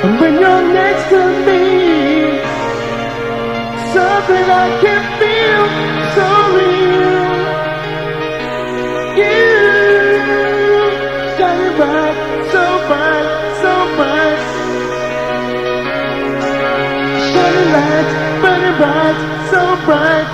And when you're next to me, something I can feel so real. You shining bright, so bright, so bright. Shining light, burning bright, so bright.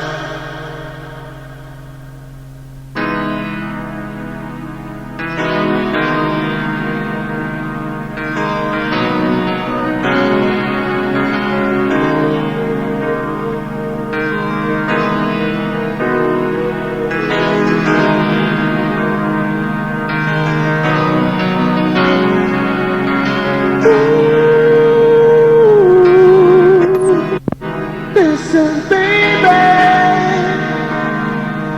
Listen, baby,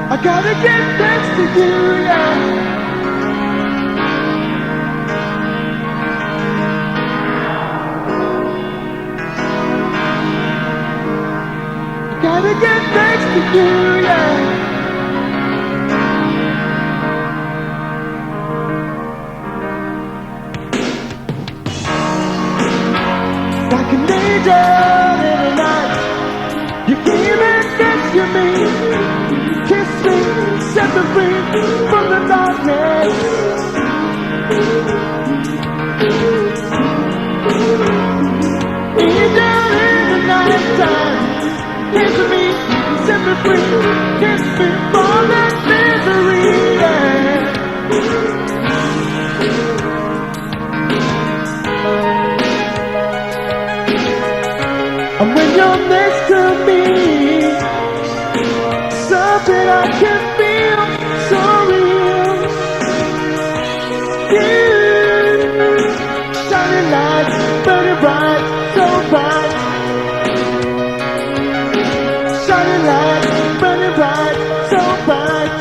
I gotta get next to you, yeah. I gotta get next to you, yeah. Like an angel in the night, you came and rescued me. Kiss me, set me free from the darkness. Angel in the night time, kiss me, set me free. Kiss me from that misery, yeah. And when you're next to me, something I can feel so real. You shining light, burning bright, so bright. Shining light, burning bright, so bright.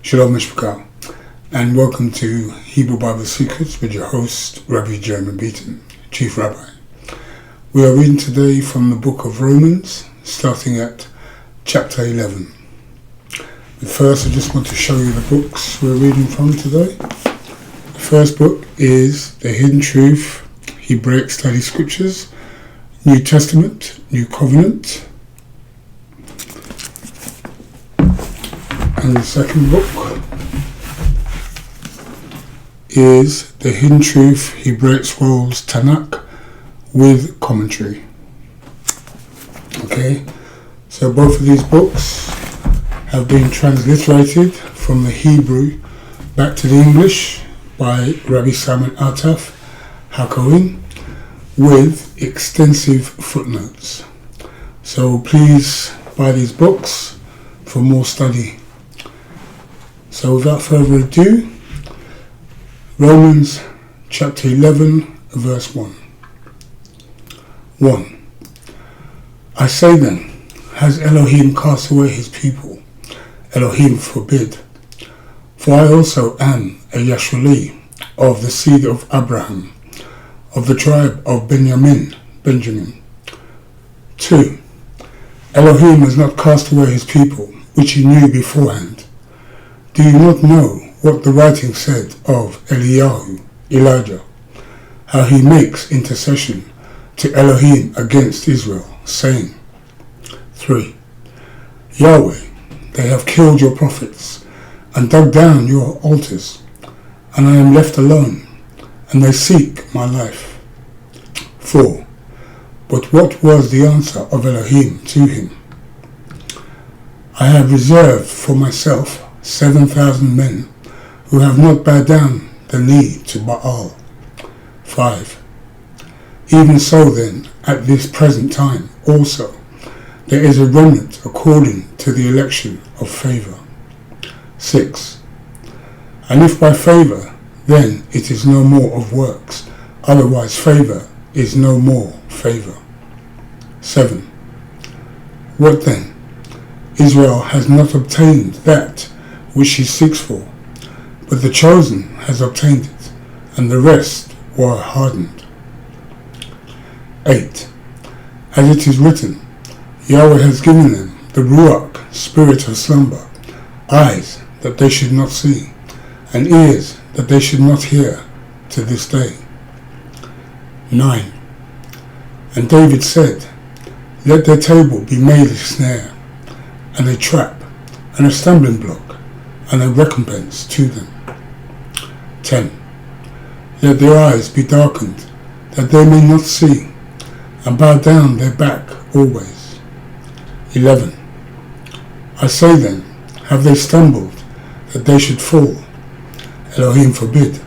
Shalom Mishpachah, and welcome to Hebrew Bible Secrets with your host, Rabbi Jeremy Beaton, Chief Rabbi. We are reading today from the book of Romans, starting at chapter 11. But first, I just want to show you the books we're reading from today. The first book is The Hidden Truth, Hebraic Study Scriptures, New Testament, New Covenant. And the second book is The Hidden Truth, Hebraic Scrolls, Tanakh, with commentary. Okay, so both of these books have been transliterated from the Hebrew back to the English by Rabbi Simon Ataf Hakoim, with extensive footnotes. So please buy these books for more study. So without further ado, Romans chapter 11 verse 1. 1. I say then, has Elohim cast away his people? Elohim forbid. For I also am a Yashuli of the seed of Abraham, of the tribe of Benjamin. 2. Elohim has not cast away his people, which he knew beforehand. Do you not know what the writing said of Eliyahu, Elijah, how he makes intercession to Elohim against Israel, saying, 3. Yahweh, they have killed your prophets and dug down your altars, and I am left alone, and they seek my life. 4. But what was the answer of Elohim to him? I have reserved for myself 7,000 men who have not bowed down the knee to Baal. 5. Even so then, at this present time also, there is a remnant according to the election of favour. 6. And if by favour, then it is no more of works, otherwise favour is no more favour. 7. What then? Israel has not obtained that which she seeks for, but the chosen has obtained it, and the rest were hardened. 8. As it is written, Yahweh has given them the Ruach, spirit of slumber, eyes that they should not see, and ears that they should not hear, to this day. 9. And David said, let their table be made a snare, and a trap, and a stumbling block, and a recompense to them. 10. Let their eyes be darkened, that they may not see, and bow down their back always. 11. I say then, have they stumbled, that they should fall? Elohim forbid,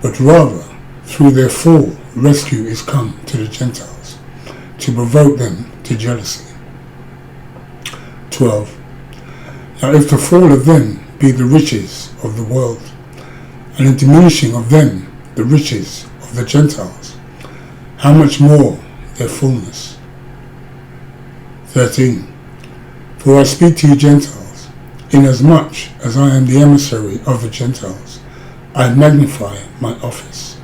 but rather through their fall rescue is come to the Gentiles, to provoke them to jealousy. 12. Now if the fall of them be the riches of the world, and the diminishing of them the riches of the Gentiles, how much more their fullness? 13. For I speak to you Gentiles, inasmuch as I am the emissary of the Gentiles, I magnify my office.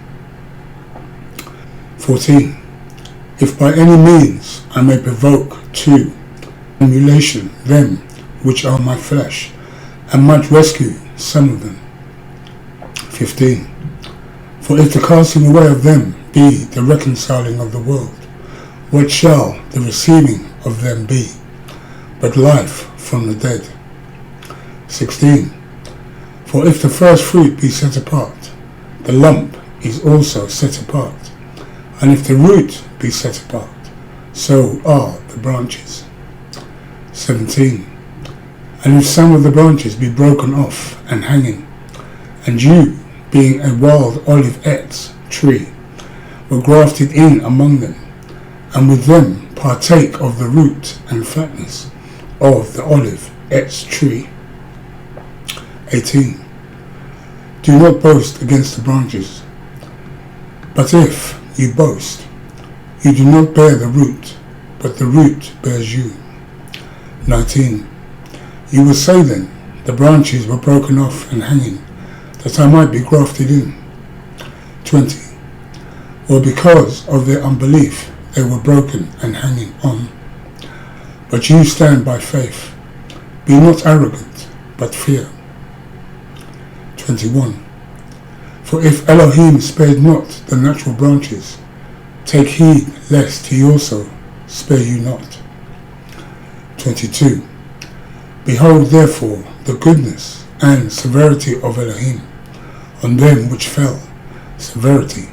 14. If by any means I may provoke to emulation them which are my flesh, and might rescue some of them. 15. For if the casting away of them be the reconciling of the world, what shall the receiving of them be, but life from the dead? 16. For if the first fruit be set apart, the lump is also set apart, and if the root be set apart, so are the branches. 17. And if some of the branches be broken off and hanging, and you, being a wild olive tree, were grafted in among them, and with them partake of the root and fatness of the olive tree. 18. Do not boast against the branches, but if you boast, you do not bear the root, but the root bears you. 19. You will say then, the branches were broken off and hanging, that I might be grafted in. 20. Or because of their unbelief they were broken and hanging on. But you stand by faith. Be not arrogant, but fear. 21. For if Elohim spared not the natural branches, take heed lest he also spare you not. 22. Behold therefore the goodness and severity of Elohim on them which fell, severity,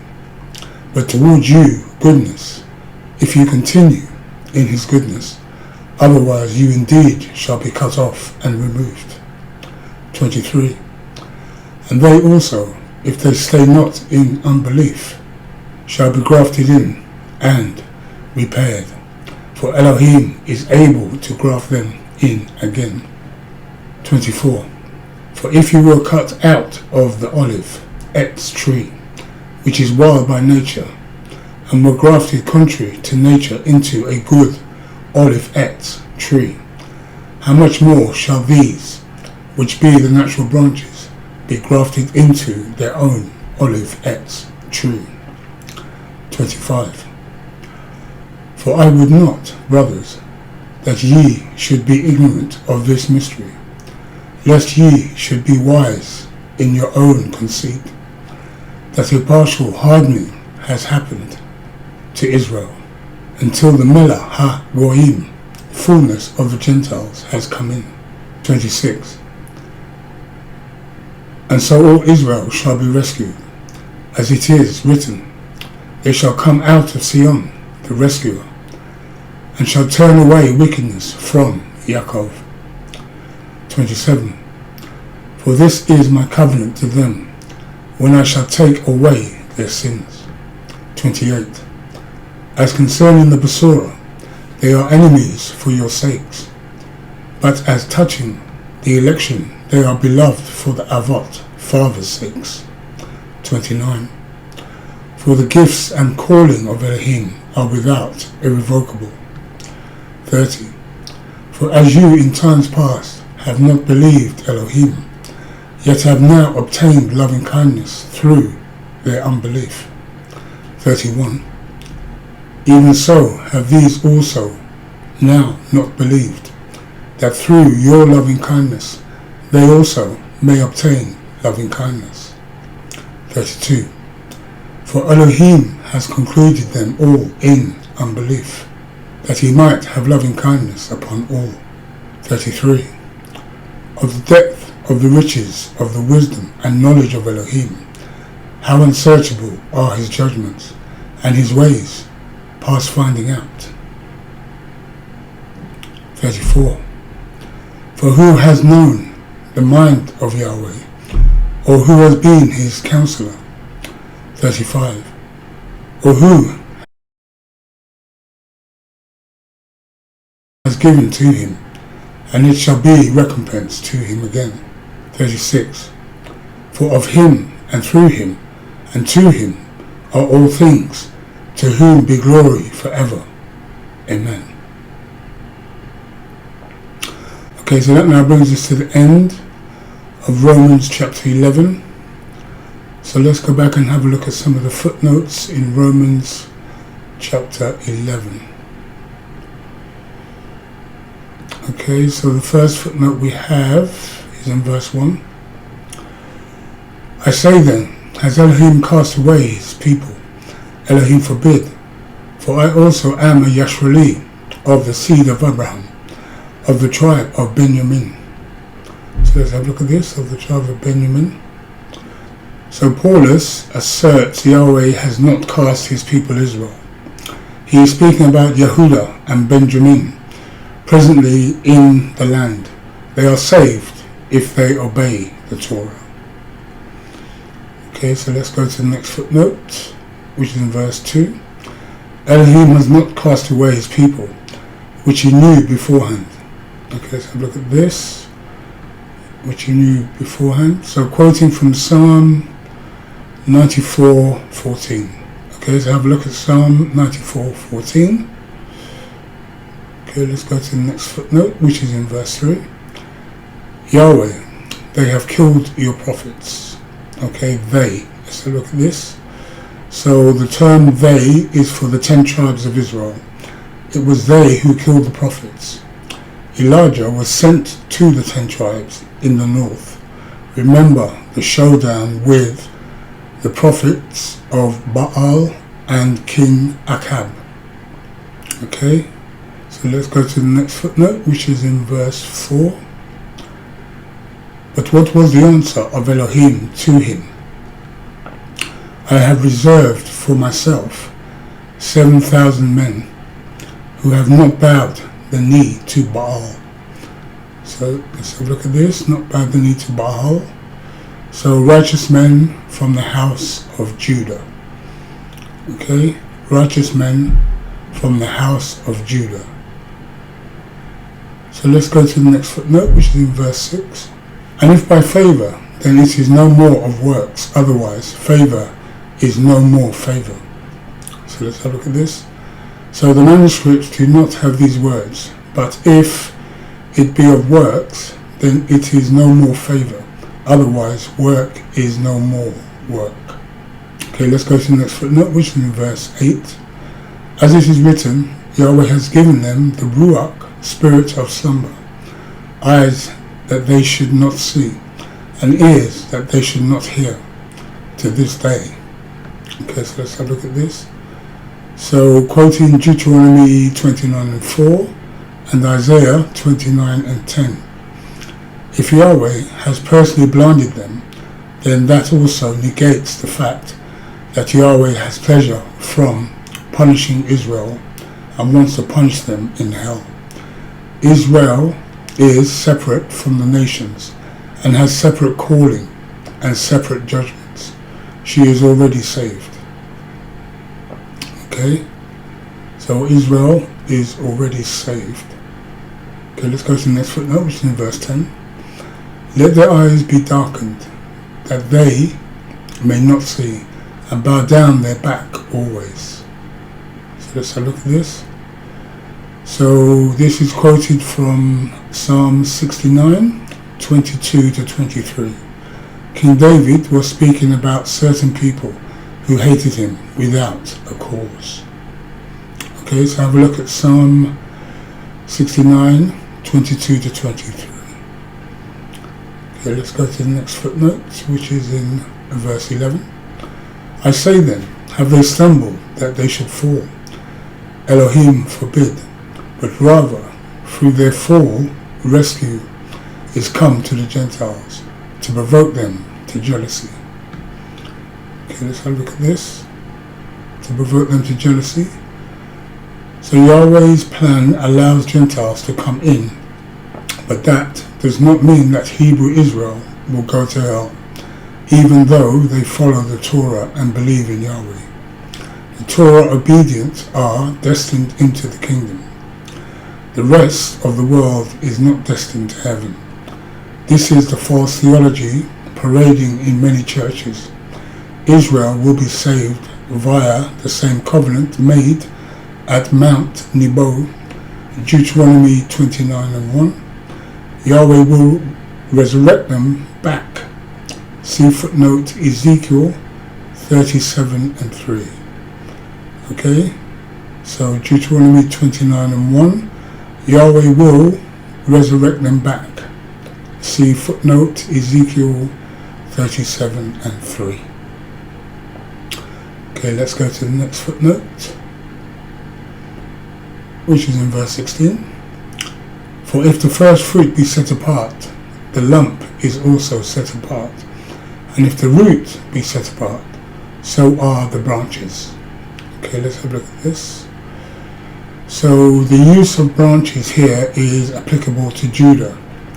but toward you goodness, if you continue in his goodness, otherwise you indeed shall be cut off and removed. 23. And they also, if they stay not in unbelief, shall be grafted in and repaired, for Elohim is able to graft them in again. 24. For if you were cut out of the olive etz tree, which is wild by nature, and were grafted contrary to nature into a good olive etz tree, how much more shall these, which be the natural branches, be grafted into their own olive etz tree? 25. For I would not, brothers, that ye should be ignorant of this mystery, lest ye should be wise in your own conceit, that a partial hardening has happened to Israel, until the Melech ha-Goyim, fullness of the Gentiles, has come in. 26. And so all Israel shall be rescued, as it is written, they shall come out of Sion, the rescuer, and shall turn away wickedness from Yaakov. 27. For this is my covenant to them, when I shall take away their sins. 28. As concerning the Besorah, they are enemies for your sakes, but as touching the election, they are beloved for the Avot, fathers' sakes. 29. For the gifts and calling of Elohim are without irrevocable. 30. For as you in times past have not believed Elohim, yet have now obtained loving kindness through their unbelief. 31. Even so have these also now not believed, that through your loving kindness they also may obtain loving kindness. 32. For Elohim has concluded them all in unbelief, that he might have loving kindness upon all. 33. Of the depth of the riches of the wisdom and knowledge of Elohim, how unsearchable are his judgments, and his ways past finding out. 34. For who has known the mind of Yahweh, or who has been his counselor? 35. Or who has given to him, and it shall be recompense to him again. 36. For of him, and through him, and to him are all things, to whom be glory forever. Amen. Okay, so that now brings us to the end of Romans chapter 11. So let's go back and have a look at some of the footnotes in Romans chapter 11. Okay, so the first footnote we have is in verse 1. I say then, has Elohim cast away his people? Elohim forbid. For I also am a Yashreeli, of the seed of Abraham, of the tribe of Benjamin. So let's have a look at this, of the tribe of Benjamin. So Paulus asserts Yahweh has not cast his people Israel. He is speaking about Yehudah and Benjamin, presently in the land. They are saved if they obey the Torah. Okay, so let's go to the next footnote, which is in verse 2. Elohim has not cast away his people, which he knew beforehand. Okay, let's have a look at this, which he knew beforehand. So quoting from Psalm 94:14. Okay, let's have a look at Psalm 94:14. Okay, let's go to the next footnote, which is in verse 3. Yahweh, they have killed your prophets. Okay, they. Let's have a look at this. So the term they is for the 10 tribes of Israel. It was they who killed the prophets. Elijah was sent to the 10 tribes in the north. Remember the showdown with the prophets of Baal and King Achab. Okay, so let's go to the next footnote, which is in verse 4. But what was the answer of Elohim to him? I have reserved for myself 7,000 men who have not bowed the knee to Baal. So let's have a look at this, not bowed the knee to Baal. So righteous men from the house of Judah. Okay, righteous men from the house of Judah. So let's go to the next footnote, which is in verse 6. And if by favour, then it is no more of works, otherwise favour is no more favour. So let's have a look at this. So the manuscripts do not have these words, but if it be of works, then it is no more favour, otherwise work is no more work. Okay, let's go to the next footnote, which is in verse 8. As it is written, Yahweh has given them the Ruach, spirit of slumber, eyes that they should not see, and ears that they should not hear, to this day. Okay, so let's have a look at this. So, quoting Deuteronomy 29:4 and Isaiah 29:10. If Yahweh has personally blinded them, then that also negates the fact that Yahweh has pleasure from punishing Israel and wants to punish them in hell. Israel is separate from the nations and has separate calling and separate judgments. She is already saved. Okay, so Israel is already saved. Okay, let's go to the next footnote, which is in verse 10. Let their eyes be darkened, that they may not see, and bow down their back always. So let's have a look at this. So this is quoted from Psalm 69:22-23. King David was speaking about certain people who hated him without a cause. Okay, so have a look at Psalm 69:22-23. Okay, let's go to the next footnote, which is in verse 11. I say then, have they stumbled that they should fall? Elohim forbid, but rather through their fall rescue is come to the Gentiles, to provoke them to jealousy. Okay, let's have a look at this. To provoke them to jealousy. So Yahweh's plan allows Gentiles to come in, but that does not mean that Hebrew Israel will go to hell, even though they follow the Torah and believe in Yahweh. The Torah obedient are destined into the kingdom. The rest of the world is not destined to heaven. This is the false theology parading in many churches. Israel will be saved via the same covenant made at Mount Nebo, Deuteronomy 29:1. Yahweh will resurrect them back. See footnote Ezekiel 37:3. Okay, so Deuteronomy 29:1. Yahweh will resurrect them back. See footnote Ezekiel 37:3. Okay, let's go to the next footnote, which is in verse 16. For if the first fruit be set apart, the lump is also set apart, and if the root be set apart, so are the branches. Okay, let's have a look at this. So the use of branches here is applicable to Judah,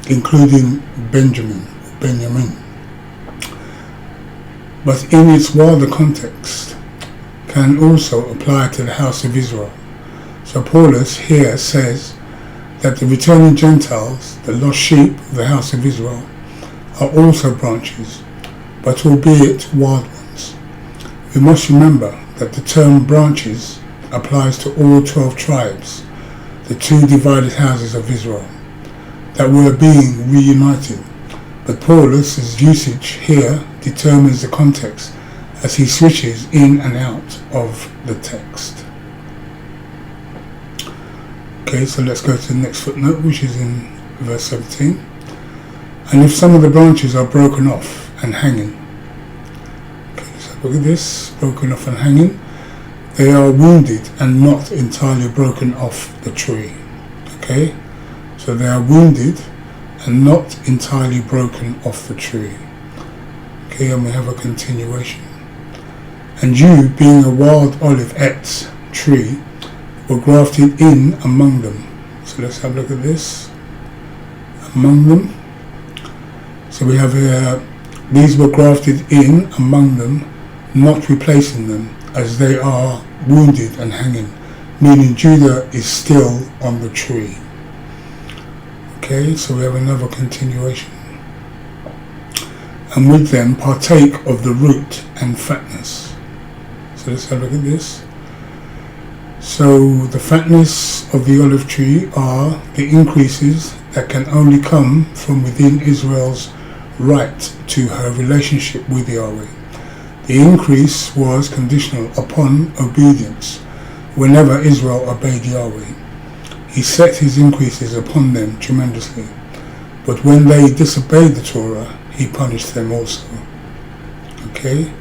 including Benjamin. But in its wider context, can also apply to the house of Israel. So Paulus here says that the returning Gentiles, the lost sheep of the house of Israel, are also branches, but albeit wild ones. We must remember that the term branches applies to all 12 tribes, the two divided houses of Israel, that were being reunited. But Paulus's usage here determines the context as he switches in and out of the text. Okay, so let's go to the next footnote, which is in verse 17. And if some of the branches are broken off and hanging, okay, so look at this, broken off and hanging, they are wounded and not entirely broken off the tree. Okay, so they are wounded and not entirely broken off the tree. Okay, and we have a continuation. And you, being a wild olive tree, were grafted in among them. So let's have a look at this. Among them. So we have here, these were grafted in among them, not replacing them, as they are wounded and hanging, meaning Judah is still on the tree. Okay, so we have another continuation. And with them partake of the root and fatness. So let's have a look at this. So the fatness of the olive tree are the increases that can only come from within Israel's right to her relationship with Yahweh. The increase was conditional upon obedience. Whenever Israel obeyed Yahweh, he set his increases upon them tremendously. But when they disobeyed the Torah, he punished them also. Okay?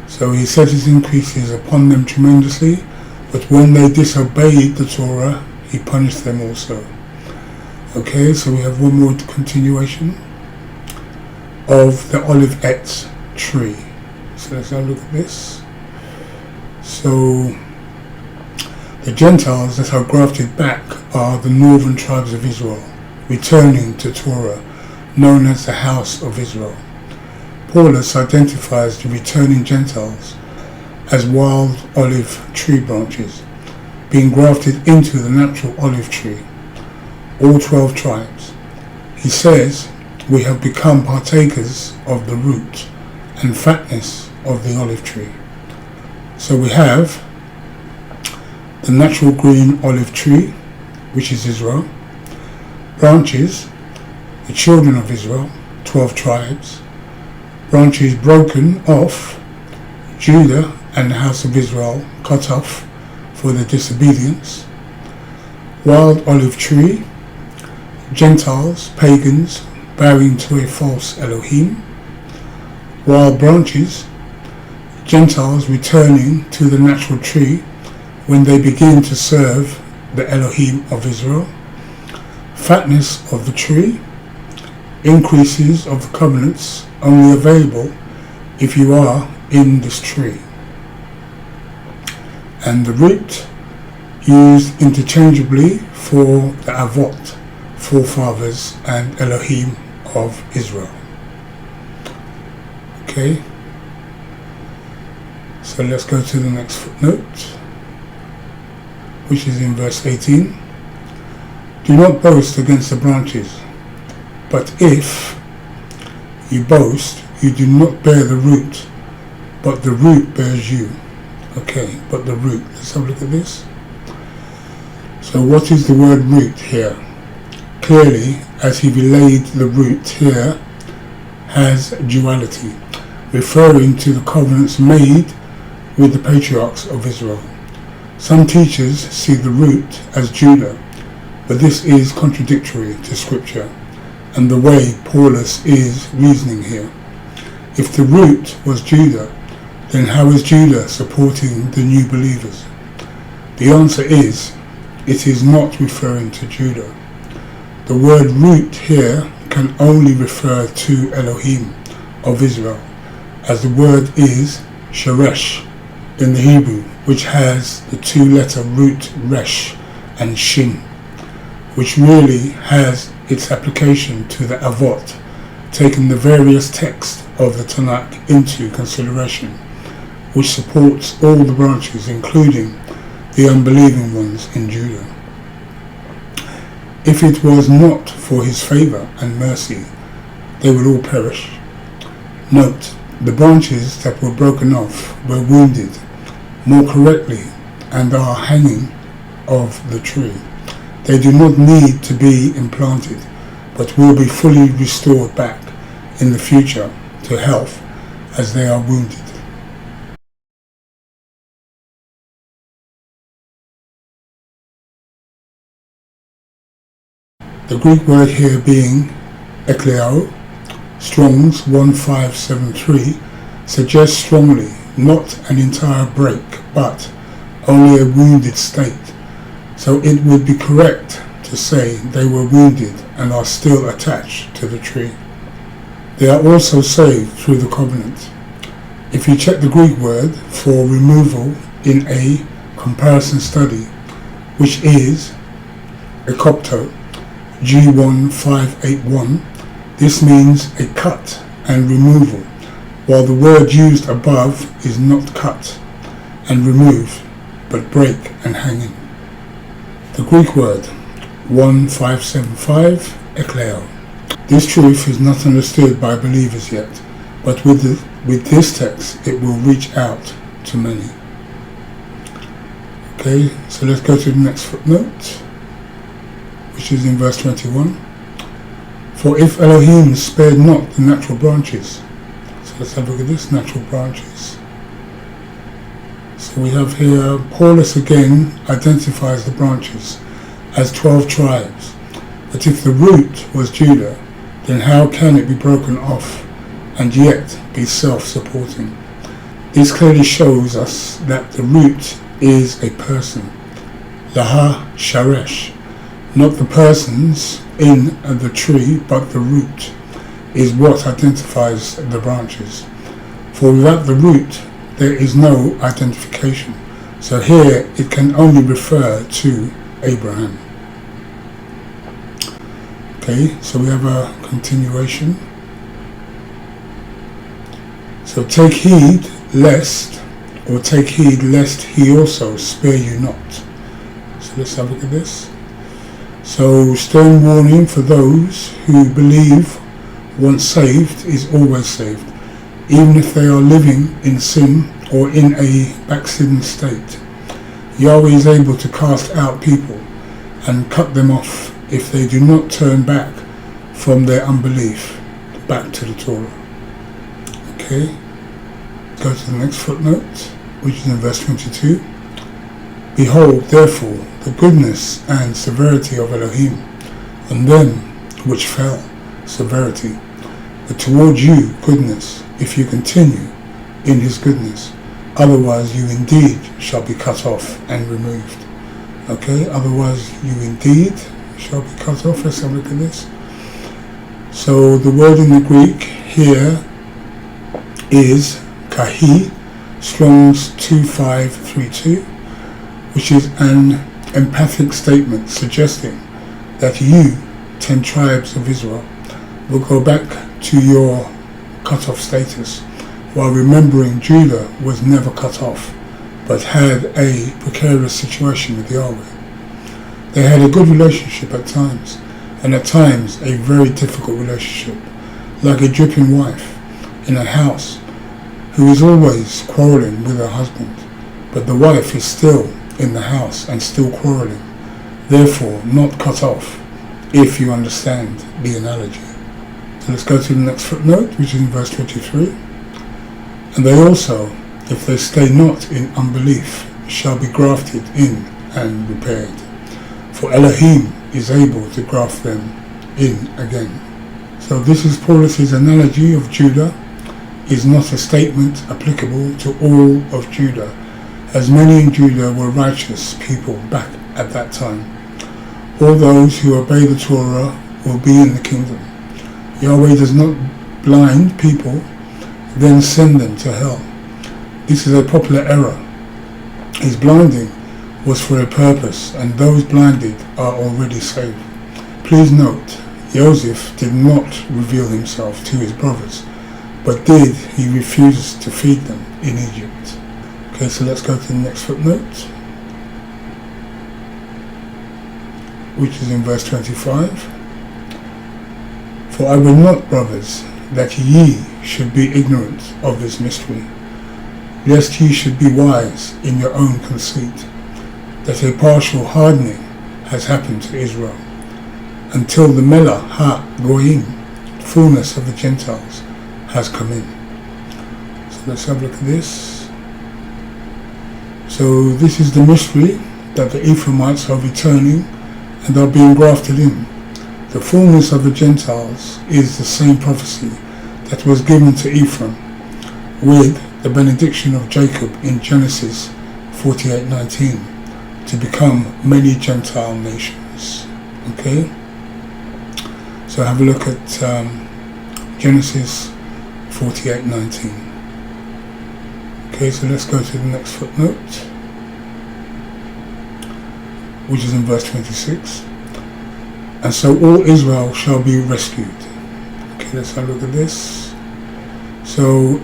So he set his increases upon them tremendously, but when they disobeyed the Torah, he punished them also. Okay, so we have one more continuation of the olivet tree. So let's have a look at this. So the Gentiles that are grafted back are the northern tribes of Israel, returning to Torah, known as the house of Israel. Paulus identifies the returning Gentiles as wild olive tree branches, being grafted into the natural olive tree, all 12 tribes. He says, we have become partakers of the root and fatness of the olive tree. So we have the natural green olive tree, which is Israel, branches, the children of Israel, 12 tribes, branches broken off, Judah and the house of Israel cut off for their disobedience, wild olive tree, Gentiles, pagans, bowing to a false Elohim, wild branches, Gentiles returning to the natural tree when they begin to serve the Elohim of Israel, fatness of the tree, increases of the covenants only available if you are in this tree, and the root used interchangeably for the Avot, forefathers, and Elohim of Israel. Okay, so let's go to the next footnote, which is in verse 18. Do not boast against the branches, but if you boast, you do not bear the root, but the root bears you. Okay, but the root. Let's have a look at this. So what is the word root here? Clearly, as he relayed, the root here has duality, referring to the covenants made with the patriarchs of Israel. Some teachers see the root as Judah, but this is contradictory to Scripture and the way Paulus is reasoning here. If the root was Judah, then how is Judah supporting the new believers? The answer is, it is not referring to Judah. The word root here can only refer to Elohim of Israel, as the word is sheresh in the Hebrew, which has the two-letter root resh and shin, which really has its application to the Avot, taking the various texts of the Tanakh into consideration, which supports all the branches, including the unbelieving ones in Judah. If it was not for his favor and mercy, they would all perish. Note, the branches that were broken off were wounded, more correctly, and are hanging of the tree. They do not need to be implanted, but will be fully restored back in the future to health as they are wounded. The Greek word here being ekleo, Strong's 1573, suggests strongly not an entire break, but only a wounded state. So it would be correct to say they were wounded and are still attached to the tree. They are also saved through the covenant. If you check the Greek word for removal in a comparison study, which is ekopto, G1581, this means a cut and removal, while the word used above is not cut and remove, but break and hanging. The Greek word 1575, ekleo. This truth is not understood by believers yet, but with this text it will reach out to many. Okay, so let's go to the next footnote, which is in verse 21. For if Elohim spared not the natural branches, so let's have a look at this, natural branches. So we have here, Paulus again identifies the branches as 12 tribes. But if the root was Judah, then how can it be broken off and yet be self-supporting? This clearly shows us that the root is a person, Laha Sharesh, not the persons in the tree, but the root is what identifies the branches. For without the root, there is no identification. So here it can only refer to Abraham. Okay, so we have a continuation. So take heed lest he also spare you not. So let's have a look at this. So stern warning for those who believe once saved is always saved, even if they are living in sin or in a backslidden state. Yahweh is able to cast out people and cut them off if they do not turn back from their unbelief back to the Torah. Okay, go to the next footnote, which is in verse 22. Behold, therefore, the goodness and severity of Elohim on them which fell, severity, but toward you goodness, if you continue in his goodness. Otherwise you indeed shall be cut off and removed. Okay, otherwise you indeed shall be cut off. Let's have a look at this. So the word in the Greek here is kahi, Strong's 2532, which is an emphatic statement suggesting that you, 10 tribes of Israel, will go back to your cut-off status, while remembering Judah was never cut off, but had a precarious situation with Yahweh. They had a good relationship at times, and at times a very difficult relationship, like a dripping wife in a house who is always quarrelling with her husband, but the wife is still in the house and still quarrelling, therefore not cut off, if you understand the analogy. So let's go to the next footnote, which is in verse 23. And they also, if they stay not in unbelief, shall be grafted in and repaired. For Elohim is able to graft them in again. So this is Paulus's analogy of Judah, is not a statement applicable to all of Judah, as many in Judah were righteous people back at that time. All those who obey the Torah will be in the kingdom. Yahweh does not blind people, then send them to hell. This is a popular error. His blinding was for a purpose, and those blinded are already saved. Please note, Joseph did not reveal himself to his brothers, but did he refuse to feed them in Egypt. Okay, so let's go to the next footnote, which is in verse 25. For I will not, brothers, that ye should be ignorant of this mystery, lest ye should be wise in your own conceit, that a partial hardening has happened to Israel, until the Melech ha-Goyim, fullness of the Gentiles, has come in. So let's have a look at this. So this is the mystery that the Ephraimites are returning and are being grafted in. The fullness of the Gentiles is the same prophecy that was given to Ephraim with the benediction of Jacob in Genesis 48:19 to become many Gentile nations. Okay, so have a look at Genesis 48:19. Okay, so let's go to the next footnote, which is in verse 26. And so all Israel shall be rescued. Okay, let's have a look at this. So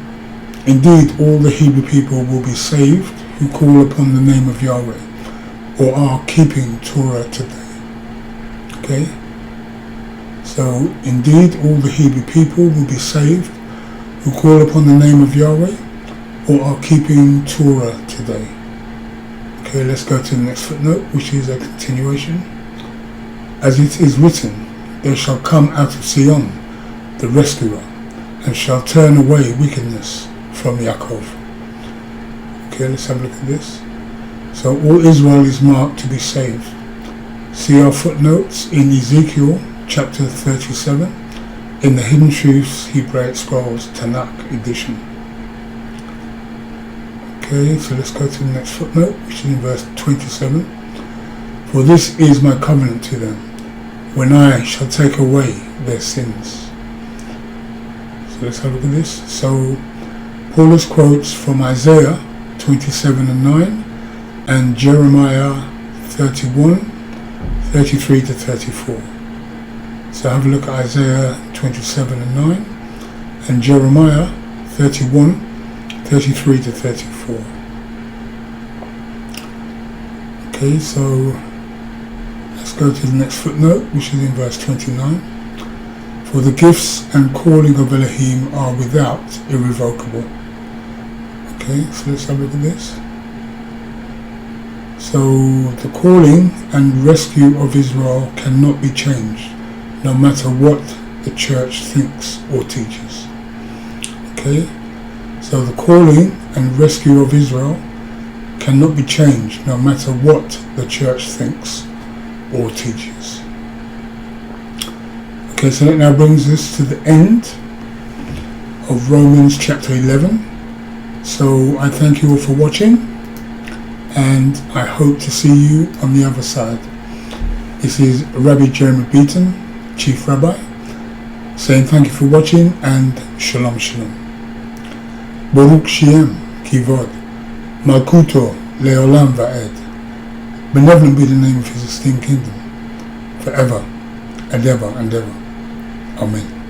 Indeed, all the Hebrew people will be saved who call upon the name of Yahweh or are keeping Torah today. Okay? So, indeed, all the Hebrew people will be saved who call upon the name of Yahweh or are keeping Torah today. Okay, let's go to the next footnote, which is a continuation. As it is written, they shall come out of Sion, the rescuer, and shall turn away wickedness from Yaakov. Okay, let's have a look at this. So all Israel is marked to be saved. See our footnotes in Ezekiel chapter 37 in the Hidden Truths Hebraic Scrolls Tanakh edition. Okay, so let's go to the next footnote, which is in verse 27. For this is my covenant to them, when I shall take away their sins. So let's have a look at this. So Paulus quotes from Isaiah 27 and 9 and Jeremiah 31, 33 to 34. So have a look at Isaiah 27 and 9 and Jeremiah 31, 33 to 34. Okay, so let's go to the next footnote, which is in verse 29. For the gifts and calling of Elohim are without irrevocable. Okay, so let's have a look at this. So the calling and rescue of Israel cannot be changed, no matter what the church thinks or teaches. Okay, so the calling and rescue of Israel cannot be changed, no matter what the church thinks or teaches. Okay, so that now brings us to the end of Romans chapter 11. So I thank you all for watching, and I hope to see you on the other side. This is Rabbi Jeremy Beaton, Chief Rabbi, saying thank you for watching and Shalom Shalom. Baruch Shem Kivod Malkuto Leolam Va'ed. Benevolent be the name of his esteemed kingdom, forever and ever and ever. Amen.